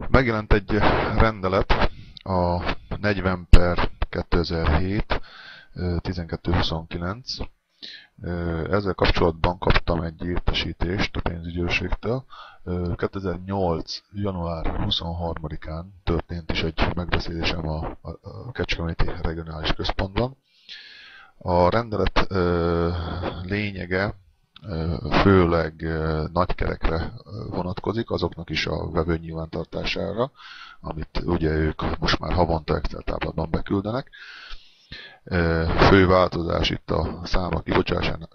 Megjelent egy rendelet, a 40 per 2007 1229. Ezzel kapcsolatban kaptam egy értesítést a pénzügyőrségtől. 2008. január 23-án történt is egy megbeszélésem a Kecskeméti Regionális Központban. A rendelet lényege főleg nagykerekre vonatkozik, azoknak is a vevő nyilvántartására, amit ugye ők most már havonta Excel táblában beküldenek. Fő változás itt a számla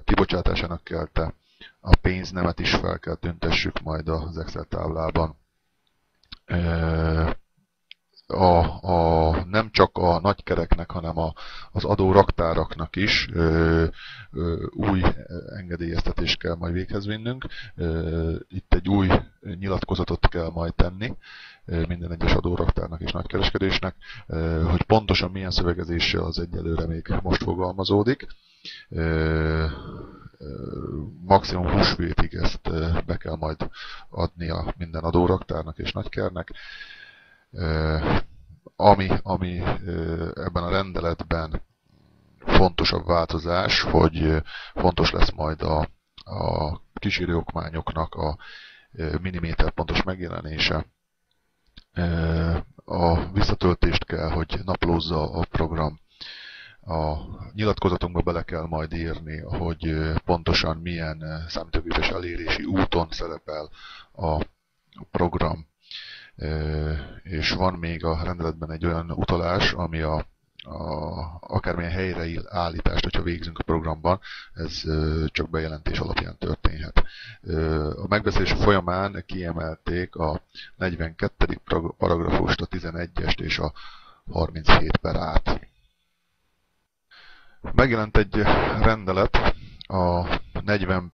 kibocsátásának kelte, a pénznemet is fel kell tüntessük majd az Excel táblában. Nem csak a nagykereknek, hanem az adóraktáraknak is új engedélyeztetést kell majd véghez vinnünk. Itt egy új nyilatkozatot kell majd tenni minden egyes adóraktárnak és nagykereskedésnek, hogy pontosan milyen szövegezéssel az egyelőre még most fogalmazódik. Maximum húsvétig ezt be kell majd adnia minden adóraktárnak és nagykernek. Ami ebben a rendeletben fontosabb változás, hogy fontos lesz majd a kísérő okmányoknak a milliméter pontos megjelenése. A visszatöltést kell, hogy naplózza a program. A nyilatkozatunkba bele kell majd írni, hogy pontosan milyen számítógépes elérési úton szerepel a program. És van még a rendeletben egy olyan utalás, ami akármilyen helyreállítást, hogyha végzünk a programban, ez csak bejelentés alapján történhet. A megbeszélés folyamán kiemelték a 42. paragrafust, a 11-est és a 37 per át. Megjelent egy rendelet, a 40